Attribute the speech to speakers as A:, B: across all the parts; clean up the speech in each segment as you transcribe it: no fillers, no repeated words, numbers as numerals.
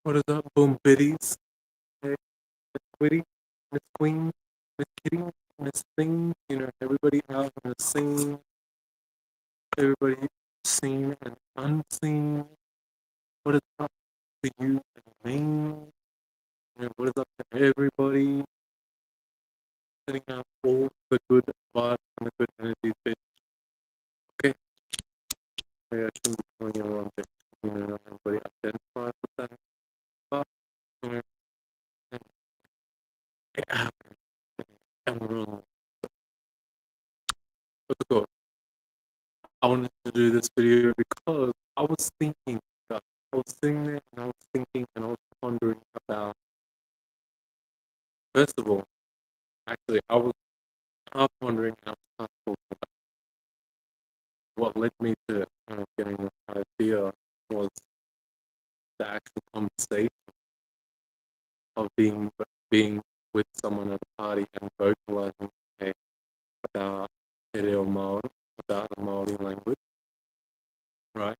A: What is up, boom biddies? Hey, Miss Witty, Miss Queen, Miss Kitty, Miss Thing, everybody out in the scene, everybody seen and unseen. What is up to you and me? What is up to everybody? Sending out all the good vibes and the good energies, bitch. Okay, maybe I shouldn't be calling you wrong thing. Everybody identifies with that, but, you know, it happens. I'm wrong. But look, I wanted to do this video because I was thinking, I was sitting there and I was thinking and I was pondering about, first of all, actually, I was half wondering and I was half talking about what led me to getting this idea was the actual conversation of being with someone at a party and vocalizing about Te Maori, about the Maori language, right?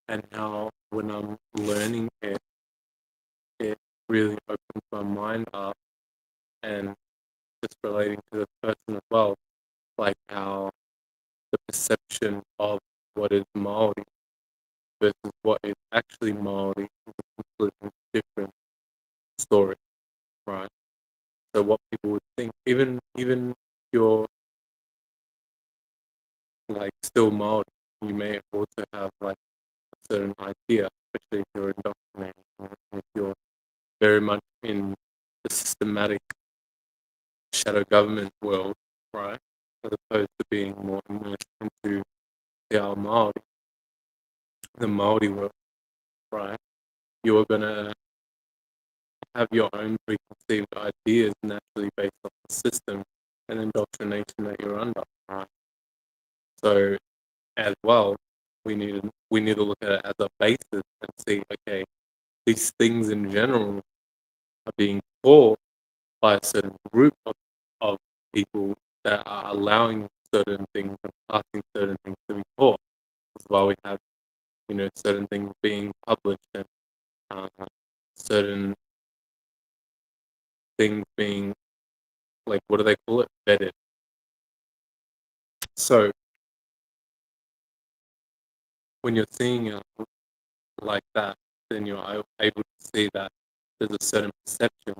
A: And how when I'm learning it, it really opens my mind up and just relating to the person as well, like how the perception of what is Maori versus what is actually Maori is a completely different story, right? So what people would think, even if you're like still Maori, you may also have like a certain idea, especially if you're indoctrinated, if you're very much in the systematic shadow government world, right? As opposed to being more immersed into the Maori, the Maori world, right? You're gonna have your own preconceived ideas naturally based on the system and indoctrination that you're under, right? So as well, we need to look at it as a basis and see, okay, these things in general are being taught by a certain group of people that are allowing certain things and passing certain things to be taught. That's why we have, certain things being published and uh, certain things being, like, what do they call it? Vetted. So when you're seeing it like that, then you're able to see that there's a certain perception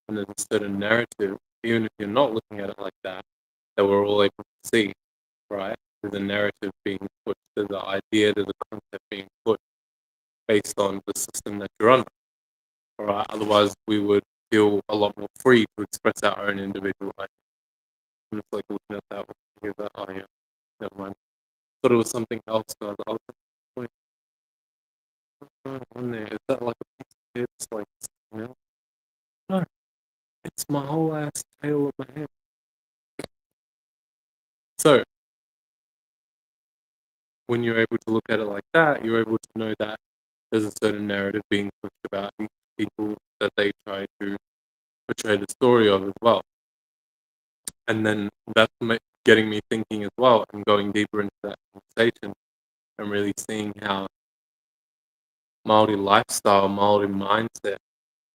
A: and there's a certain narrative, even if you're not looking at it like that we're all able to see, right? There's a narrative being put, there's an idea, there's a concept being put based on the system that you're under, all right? Otherwise, we would feel a lot more free to express our own individual ideas. I'm just like looking at that one, oh yeah, never mind. Thought it was something else, guys. I was like, what's going on there? Is that like a piece of tips, like, No, it's my whole ass tail of my head. So when you're able to look at it like that, you're able to know that there's a certain narrative being pushed about each people that they try to portray the story of as well. And then that's getting me thinking as well and going deeper into that conversation and really seeing how Maori lifestyle, Maori mindset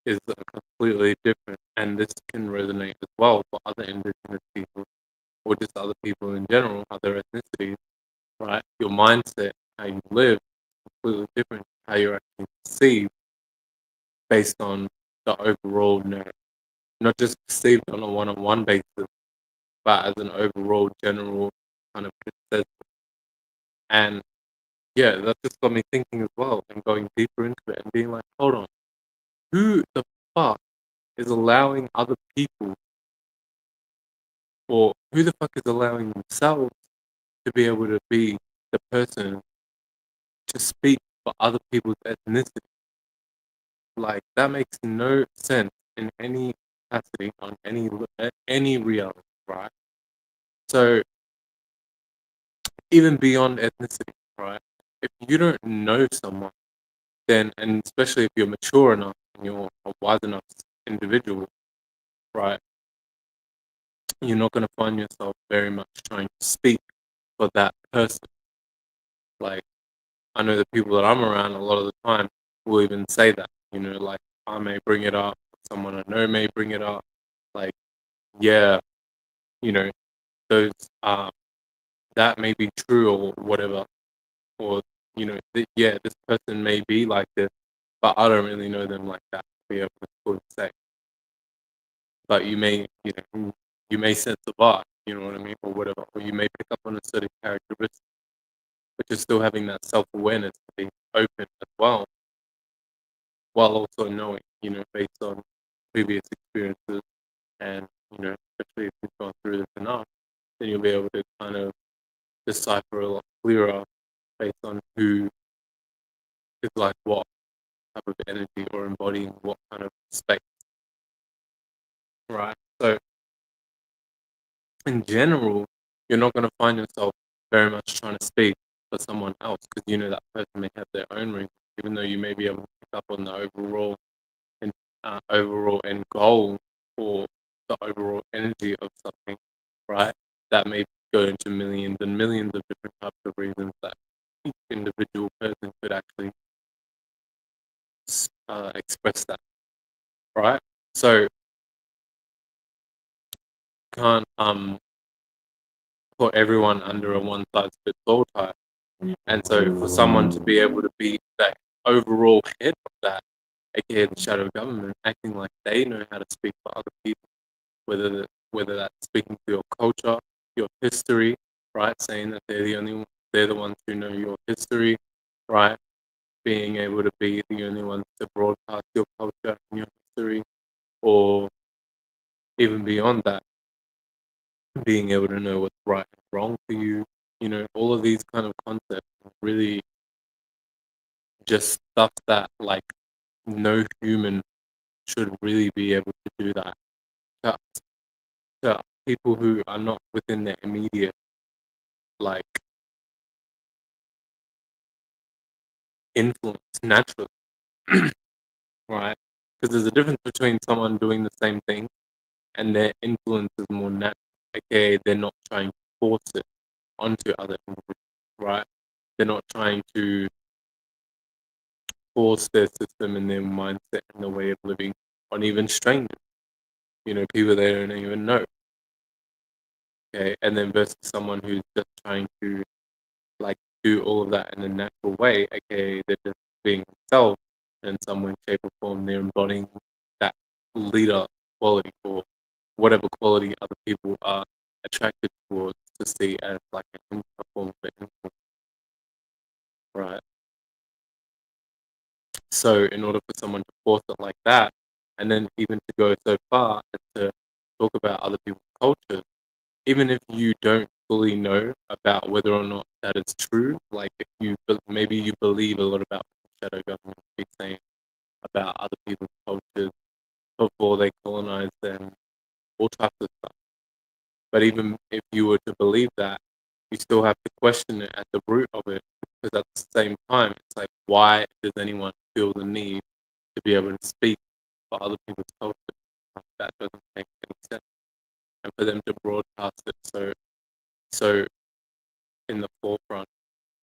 A: is completely different. And this can resonate as well for other indigenous people or just other people in general, other ethnicities, right? Your mindset, how you live, is completely different. How you're actually perceived based on the overall narrative, not just perceived on a one-on-one basis, but as an overall general kind of consensus. And yeah, that just got me thinking as well and going deeper into it and being like, hold on, who the fuck is allowing other people, or who the fuck is allowing themselves to be able to be the person to speak for other people's ethnicity? Like, that makes no sense in any capacity on any reality, right? So even beyond ethnicity, right? If you don't know someone, then, and especially if you're mature enough and you're a wise enough individual, right? You're not going to find yourself very much trying to speak for that person. Like, I know the people that I'm around a lot of the time will even say that. like I may bring it up, someone I know may bring it up, like, yeah, you know, those that may be true or whatever, or yeah, this person may be like this, but I don't really know them like that to be able to fully say. But you may sense a vibe, you know what I mean, or whatever, or you may pick up on a certain characteristic, but you're still having that self awareness to be open as well, while also knowing, based on previous experiences, and especially if you've gone through this enough, then you'll be able to kind of decipher a lot clearer based on who is like what type of energy or embodying what kind of space, right? So in general, you're not going to find yourself very much trying to speak for someone else because that person may have their own reasons, even though you may be able to pick up on the and overall end goal or the overall energy of something, right? That may go into millions and millions of different types of reasons that each individual person could actually express that, right? So can't put everyone under a one size fits all type. And so for someone to be able to be that overall head of that, aka the shadow government, acting like they know how to speak for other people, whether that's speaking to your culture, your history, right? Saying that they're the ones who know your history, right? Being able to be the only ones to broadcast your culture and your history, or even beyond that, being able to know what's right and wrong for you. All of these kind of concepts really just stuff that like no human should really be able to do that to, to people who are not within their immediate like influence naturally, right? Because there's a difference between someone doing the same thing and their influence is more natural, aka they're not trying to force it onto other individuals, right? They're not trying to force their system and their mindset and their way of living on even strangers, people they don't even know. Okay, and then versus someone who's just trying to like do all of that in a natural way, aka they're just being themselves in some way, shape, or form. They're embodying that leader quality or whatever quality other people are attracted towards to see as like a form of influence, right? So in order for someone to force it like that, and then even to go so far as to talk about other people's cultures, even if you don't fully know about whether or not that is true, like if maybe you believe a lot about what the shadow government be saying about other people's cultures before they colonize them, all types of stuff. But even if you were to believe that, you still have to question it at the root of it, because at the same time, it's like, why does anyone feel the need to be able to speak for other people's culture? Like, that doesn't make any sense. And for them to broadcast it so in the forefront,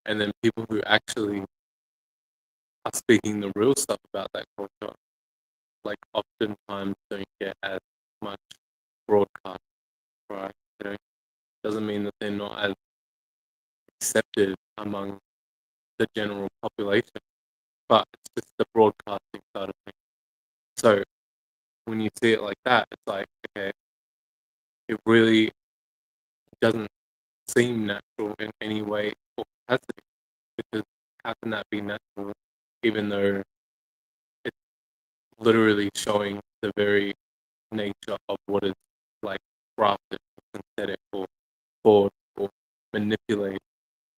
A: and then people who actually are speaking the real stuff about that culture, like oftentimes don't get as much broadcast, right? Doesn't mean that they're not as accepted among the general population, but it's just the broadcasting side of things. So when you see it like that, it's like, okay, it really doesn't seem natural in any way or capacity, because how can that be natural even though it's literally showing the very nature of what is like crafted, synthetic, or forged or manipulated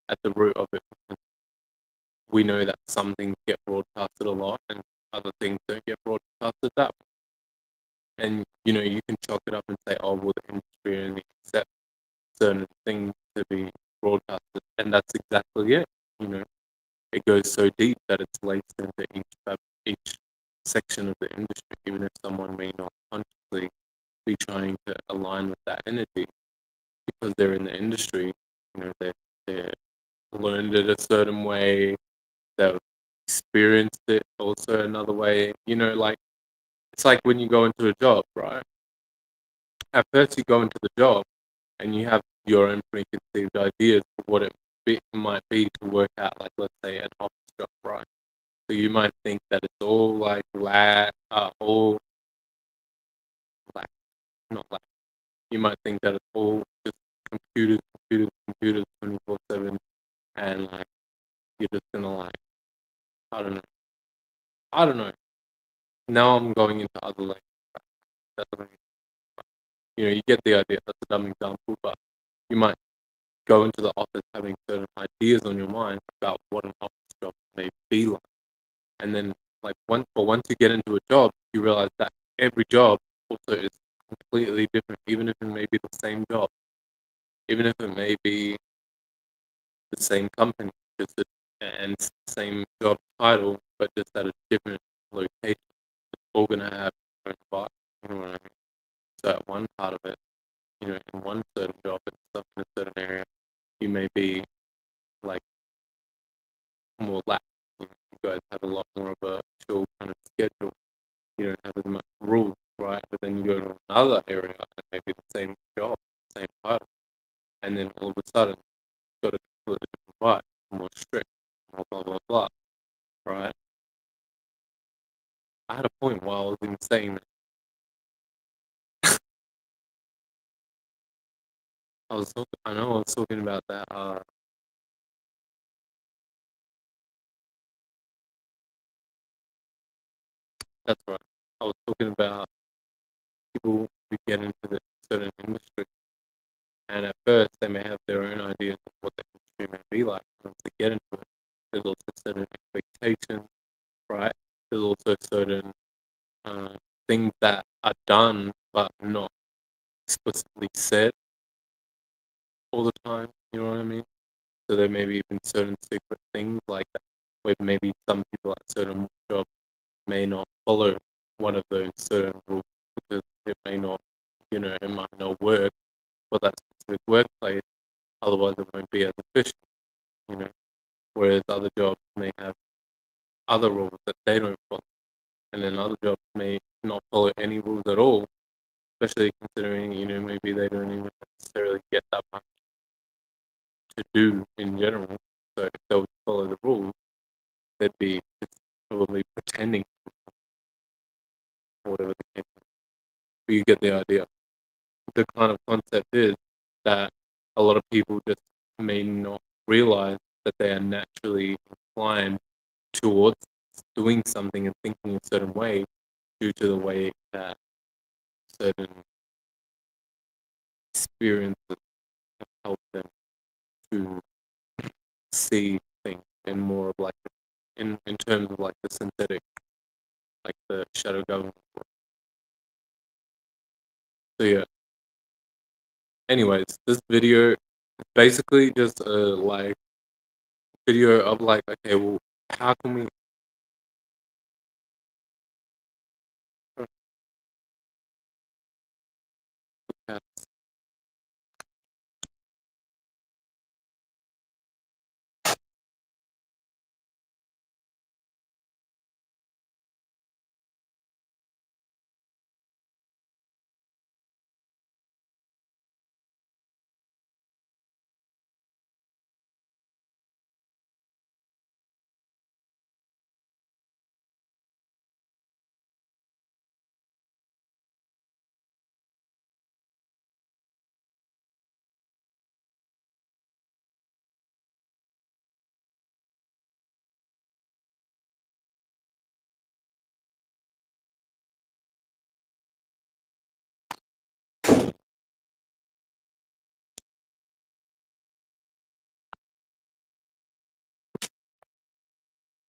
A: at the root of it. We know that some things get broadcasted a lot and other things don't get broadcasted that way. And you can chalk it up and say, oh, well, the industry only accepts certain things to be broadcasted, and that's exactly it. You know, it goes so deep that it's laced into each section of the industry, even if someone may not consciously be trying to align with that energy because they're in the industry. They're learned it a certain way. They've experienced it also another way. Like it's like when you go into a job, right? At first, you go into the job and you have your own preconceived ideas of what might be to work out, like let's say an office job, right? So you might think that it's all like all like not like you might think that it's all just computers, computers, computers, 24/7, and like you're just gonna like I don't know, I don't know. Now I'm going into other like that doesn't- you get the idea. That's a dumb example, but you might go into the office having certain ideas on your mind about what an office job may be like. And then like once you get into a job, you realize that every job also is completely different, even if it may be the same job, even if it may be the same company, and same job title, but just at a different location. It's all gonna have its own vibe. You know what I mean? So at one part of it, in one certain job and stuff in a certain area, you may be like more lax. You guys have a lot more of a chill kind of schedule. You don't have as much rules, right? But then you go to another area and maybe the same job, same title, and then all of a sudden you've got a completely different vibe, more strict, more blah blah blah, right? I had a point while I was even saying that. I know I was talking about that. That's right. I was talking about people who get into the certain industry, and at first they may have their own ideas of what the industry may be like. Once they get into it, there's also certain expectations, right? There's also certain uh, things that are done but not explicitly said all the time. You know what I mean? So there may be even certain secret things like that, where maybe some people at certain jobs may not follow one of those certain rules because it may not, it might not work for that specific workplace. Otherwise, it won't be as efficient. You know, whereas other jobs may have other rules that they don't follow, and then other jobs may not follow any rules at all. Especially considering, maybe they don't even necessarily get that much to do in general. So if they would follow the rules, they'd be just probably pretending or whatever the case is. But you get the idea. The kind of concept is that a lot of people just may not realize that they are naturally inclined towards doing something and thinking a certain way due to the way that certain experiences have helped them to see things in more of like in terms of like the synthetic, like the shadow government. So yeah. Anyways, this video is basically just a like video of like, okay, well, how can we?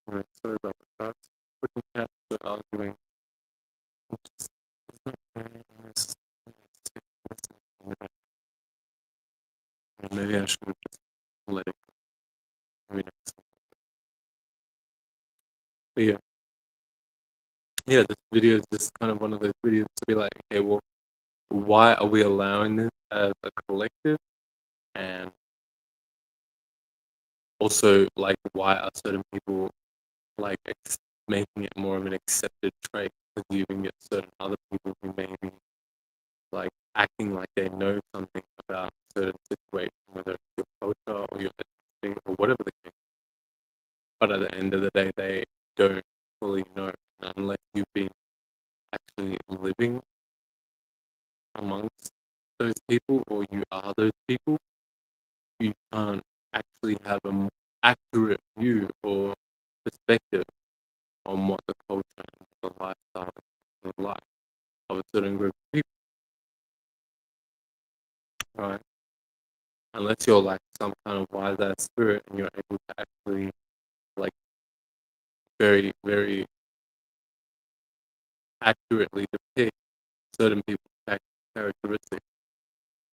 A: Alright, sorry about that. Putting cats are arguing. It's not very nice. Maybe I should just let it go. Maybe next time. But yeah, this video is just kind of one of those videos to be like, okay, well, why are we allowing this as a collective? And also, like, why are certain people like making it more of an accepted trait, because you can get certain other people who may be like acting like they know something about certain situation, whether it's your culture or your ethnicity or whatever the case. But at the end of the day, they don't fully know. And unless you've been actually living amongst those people or you are those people, you can't actually have an accurate view or perspective on what the culture and the lifestyle is like of a certain group of people, right? Unless you're like some kind of wise ass spirit and you're able to actually like very, very accurately depict certain people's characteristics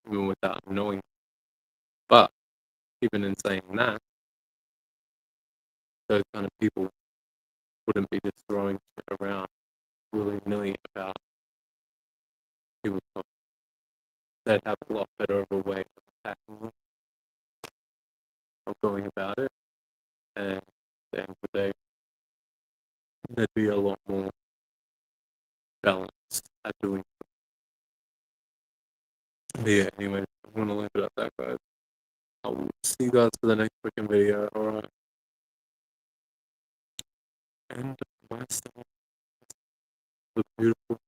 A: even without knowing. But even in saying that, those kind of people wouldn't be just throwing shit around willy nilly about people's culture. They'd have a lot better of a way of attacking it, of going about it, and at the end of the day, they'd be a lot more balanced at doing it. But yeah, anyway, I'm gonna leave it at that, guys. I'll see you guys for the next freaking video, alright? And my stuff, look beautiful.